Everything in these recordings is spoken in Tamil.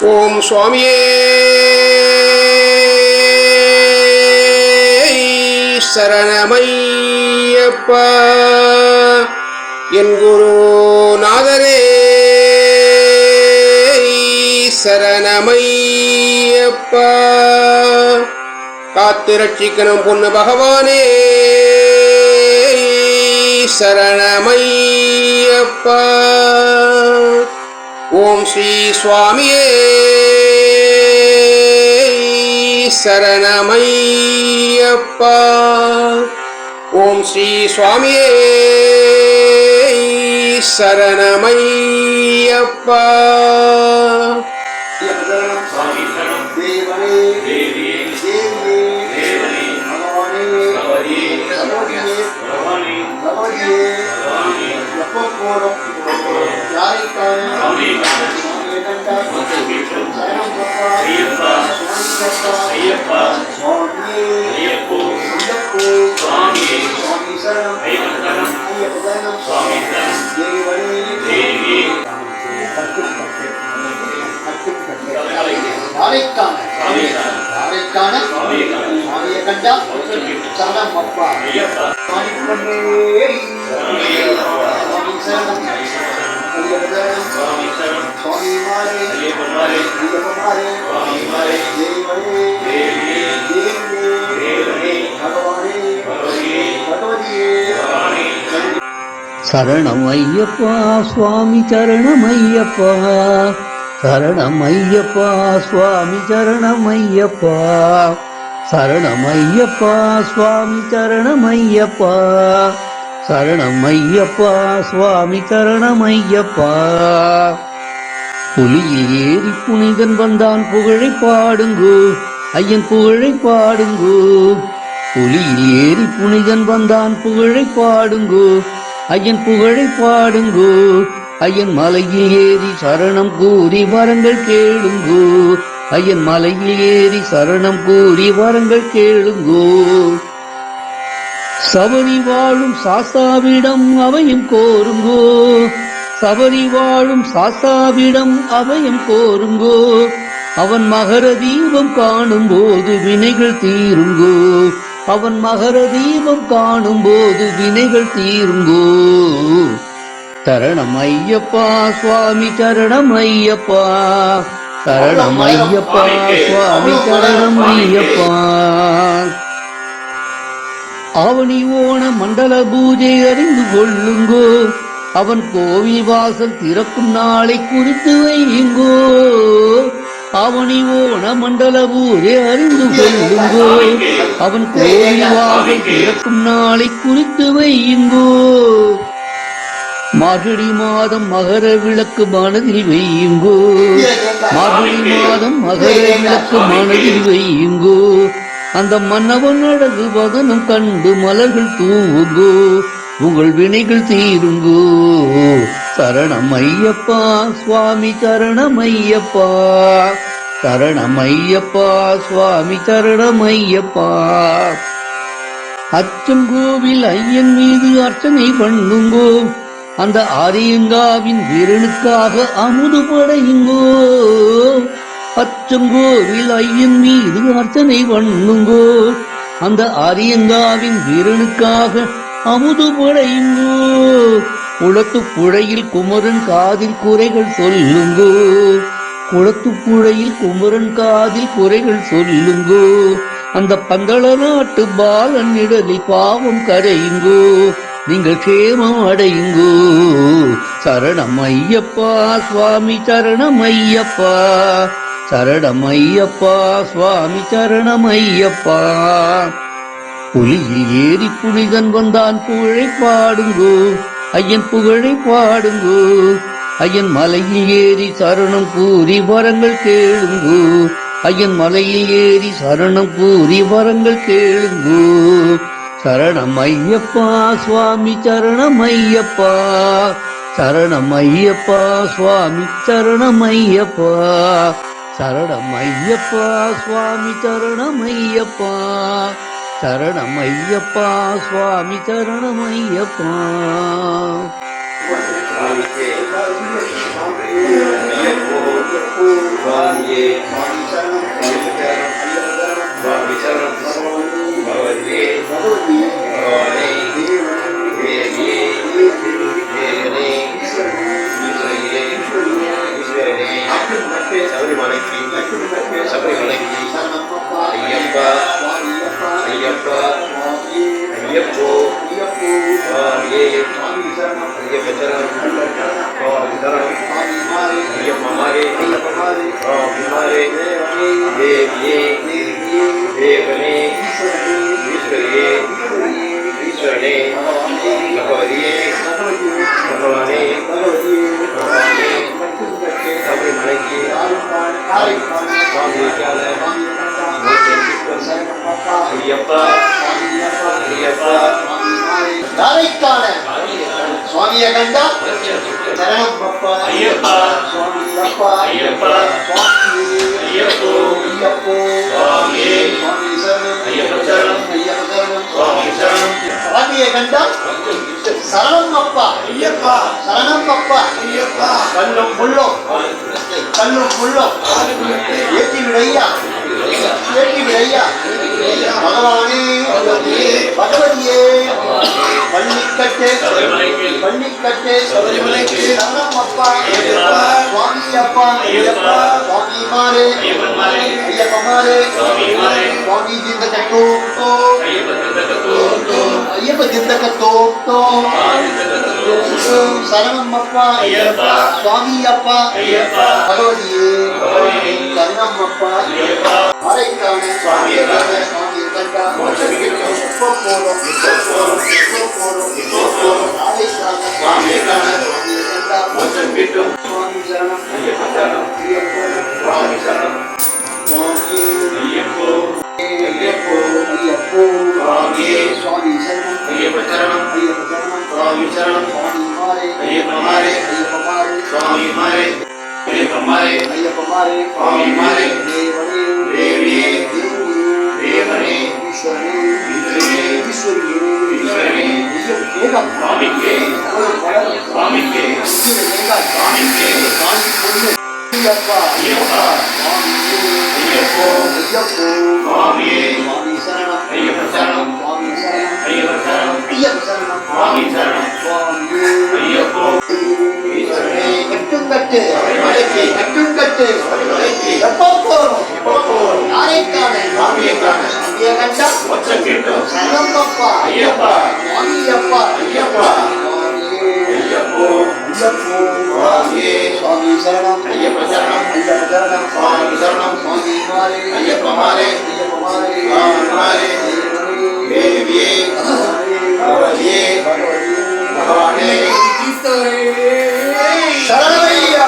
ஓம் சுவாமியே சரணமையப்பா. என் குருநாதரே சரணமையப்பா. காத்து ரட்சிக்கணும் பொண்ணு பகவானே சரணமையப்பா. ஓம் ஸ்ரீ சுவாமியே சரணமையப்பா. ஓம் ஸ்ரீ சுவாமியே சரணமையப்பா. சரணமையப்பா சுவாமி சரணமையப்பா. சரணமையப்பா சுவாமி சரணமையப்பா. சரணமையப்பா சுவாமி சரணமையப்பா. சரணமையப்பா சுவாமி சரணமையப்பா. புலியில் ஏறி புனிதன் வந்தான் புகழை பாடுங்கோ ஐயன் புகழை பாடுங்கோ. புலியில் ஏறி புனிதன் வந்தான் புகழை பாடுங்கோ ஐயன் புகழை பாடுங்கோ. ஐயன் மலையில் ஏறி சரணம் கூறி வரங்கள் கேளுங்கோ. ஐயன் மலையில் ஏறி சரணம் கூறி வரங்கள் கேளுங்கோ. சபரி வாழும் சாஸ்தாவிடம் அவையும் கோருங்கோ. சபரி வாழும் சாஸ்தாவிடம் அவையும் கோருங்கோ. அவன் மகர தீபம் காணும் போது வினைகள் தீருங்கோ. அவன் மகர தீபம் காணும் போது வினைகள் தீருங்கோ. சரணமையப்பா சுவாமி சரணமையப்பா. சரணமையப்பா சுவாமி சரணமையப்பா. ஆவணி ஓண மண்டல பூஜை அறிந்து கொள்ளுங்கோ. அவன் கோவில் வாசல் திறக்கும் நாளை குறித்து வையுங்கோ. அவனி ஓண மண்டல பூஜை அறிந்து கொள்ளுங்கோ. அவன் கோவில் வாசல் திறக்கும் நாளை குறித்து வையுங்கோ. மார்கழி மாதம் மகர விளக்கு மனதில் வையுங்கோ. மார்கழி மாதம் மகர விளக்கு மனதில் வையுங்கோ. அந்த மன்னவன் அழகு வதனம் கண்டு மலர்கள் தூவுங்கோ. உங்கள் வினைகள் தீருங்கோ. சரணமையப்பா சுவாமி சரணமையப்பா. சரணமையப்பா சுவாமி சரணமையப்பா. அச்சங்கோவில் ஐயன் மீது அர்ச்சனை பண்ணுங்கோ. அந்த ஆரியங்காவின் வீரனுக்காக அமுது படையுங்கோ. அச்சங்கோவில் ஐயன் மீது அர்ச்சனை பண்ணுங்கோ. அந்த ஆரியங்காவின் வீரனுக்காக அமுது படையுங்கோ. குளத்து புழையில் குமரன் காதில் குறைகள் சொல்லுங்கோ. குளத்து புழையில் குமரன் காதில் குறைகள் சொல்லுங்கோ. அந்த பந்தள நாட்டு பாலன் இடலில் பாவம் கரையுங்கோ. நீங்கள் கேமம் அடையுங்கோ. சரணமையப்பா சுவாமி சரணமையப்பா. சரணமையப்பா சுவாமி சரணமையப்பா. புலியில் ஏறி புனிதன் வந்தான் புகழை பாடுங்கோ. ஐயன் புகழை பாடுங்கோ. ஐயன் மலையில் ஏறி சரணம் கூறி வரங்கள் கேளுங்கோ. ஐயன் மலையில் ஏறி சரணம் கூறி வரங்கள் கேளுங்கோ. சரணமையப்பா சுவாமி சரணமையப்பா. சரணமையப்பா சுவாமி சரணமையப்பா. சரணமையப்பா சுவாமி சரணமையப்பா. சரணமையப்பா சுவாமி சரணமையப்பா. Swami சபரிமலைக்கு சபரிமலைக்கு ஐயப்பா ஐயப்பா ஐயப்போ சுவாமியே ஐயப்ப சரணம் சுவாமி சரணம் ஐயப்பமாரே சுவாமிமாரே தேவியே தேவனே ஈஸ்வரியே ஈஸ்வரனே பகவதியே பகவானே பகவானே சபரிமலைக்கு சுவாமிக்கால ஐயப்பா ஐயப்பா நாளைக்கான சுவாமியை கண்டா சரணம் அப்பா ஐயப்பா சுவாமி அப்பா ஐயப்பா சுவாமி ஐயப்போ ஐயப்போ சுவாமியே சுவாமி சரணம் ஐயப்ப சரணம் ஐயப்ப சரணம் சுவாமி சரணம் சுவாமியை கண்டா சரணம் அப்பா ஐயப்பா சரணம் அப்பா ஐயப்பா கல்லும் புல்லும் கல்லும் புல்லும் ஏற்றி விடையா ஏற்றி விடையா பகவானே பகவதியே பள்ளிக்கட்டு பள்ளிக்கட்டு சபரிமலைக்கு சரணம் அப்பா ஐயப்பா சுவாமி அப்பா ஐயப்பா சுவாமிமாரே ஐயப்பன்மாரே ஐயப்பமாரே சுவாமிமாரே சுவாமி திந்தகத்தோ ஐயப்ப திந்தகத்தோ சரணம் அப்பா ஐயப்பா சுவாமி அப்பா ஐயப்பா பகவதியே பகவதியே சரணம் அப்பா ஐயப்பா அரைக்கான சுவாமியை காண சுவாமியை கண்டா மோட்சம் கிடைக்கும். இப்போ போதும் இப்போ போதும் அரைக்கான சுவாமியை காண சுவாமியை கண்டா மோட்சம் கிட்டும். சுவாமி சரணம் ஐயப்ப சரணம் ஐயப்போ சுவாமி சரணம் சுவாமி ஐயப்போ ஐயப்போ ஐயப்போ சுவாமியே சுவாமி சரணம் ஐயப்ப சரணம் ஐயப்ப சரணம் சுவாமி சரணம் சுவாமிமாரே ஐயப்பமாரே ஐயப்பமாரே சுவாமிமாரே ஐயப்பமாரே ஐயப்பமாரே சுவாமிமாரே தேவனே தேவியே தேவனே ஈஸ்வரனே ஈஸ்வரியே ஈஸ்வரியே ஈஸ்வரனே வேகம் சுவாமிக்கே சுவாமிக்கே சுவாமிக்கே சுவாமி பொண்ணு ஐயப்பா ஐயப்பா சுவாமியே ஐயப்போ ஐயப்போ சுவாமியே சுவாமி சரணம் ஐயப்ப சரணம் சுவாமி சரணம் ஐயப்ப சரணம் ஐயப்ப சரணம் சுவாமி சரணம் சுவாமியே ஐயப்போ ஈஸ்வரனே கட்டும் கட்டு சபரிமலைக்கு கட்டும் கட்டு சபரிமலைக்கு எப்போ போறோம் எப்போ போவோம் யாரைக்கான சுவாமியை காண சுவாமியை கண்டா மோட்சம் கிட்டும். சரணம் அப்பா ஐயப்பா சுவாமி அப்பா ஐயப்பா சுவாமியே ஐயப்போ ஐயப்போ சுவாமியே சுவாமி சரணம் ஐயப்ப சரணம் ஐயப்ப சரணம் சுவாமி சரணம் சுவாமிமாரே ஐயப்பமாரே ஐயப்பமாரே சுவாமிமாரே தேவியே பகவதியே பகவானே சரணமையா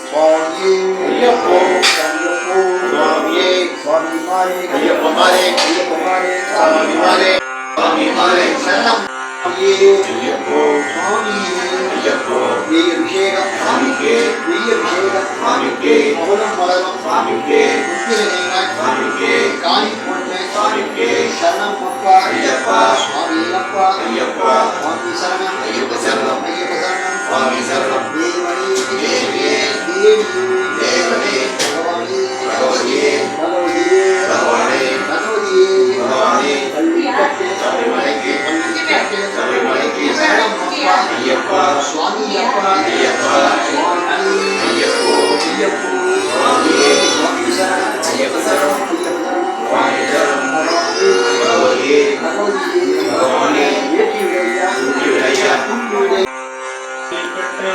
சுவாமியே ஐயப்போ ஐயப்போ சுவாமியே சுவாமிமாரே ஐயப்பமாரே ஐயப்பமாரே சுவாமிமாரே சுவாமிமாரே சரணம் ஐயப்போ சுவாமியே ஐயப்போ வெய்ய அபிஷேகம் சுவாமிக்கே வெய்ய அபிஷேகம் சுவாமிக்கே மௌனம் மலரும் சுவாமிக்கே முத்திரைகள் சுவாமிக்கே காணி பொண்ணு சுவாமிக்கே சரணம் அப்பா ஐயப்பா சுவாமி அப்பா ஐயப்பா சுவாமி சரணம் ஐயப்ப சரணம் ஐயப்ப சரணம் சுவாமி சரணம் தேவனே தேவியே தேவி தேவனே பகவானே பகவதியே பகவதியே பகவானே பகவதியே பகவானே பள்ளிக்கட்டு சபரிமலைக்கு பள்ளிக்கட்டு சபரிமலைக்கு சரணம் அப்பா ஐயப்பா சுவாமி அப்பா ஐயப்பா சுவாமி ஐயப்போ ஐயப்போ சுவாமியே சுவாமி சரணம் ஐயப்ப சரணம் ஐயப்ப சரணம் சுவாமி சரணம் பகவானே பகவதியே பகவதியே பகவானே ஏற்றி விடையா விடையா துன்பி விடை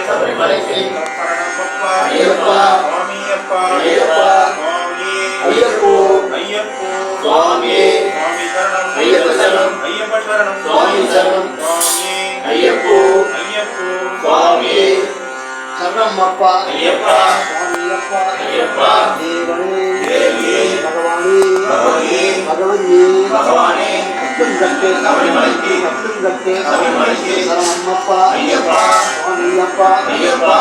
சபரிமலைக்கு ஐயப்பா ஐயப்பா ஐயப்போ சுவாமியே ஐயப்ப சரணம் சுவாமி சரணம் ஐயப்போ சுவாமியே சரணம் அப்பா ஐயப்பா சுவாமி அப்பா ஐயப்பா தேவனே தேவியே பகவானே பகவதியே பகவதியே பகவானே கட்டும் கட்டு சபரிமலைக்கு கட்டும் கட்டு சபரிமலைக்கு சரணம் அப்பா ஐயப்பா சுவாமி அப்பா ஐயப்பா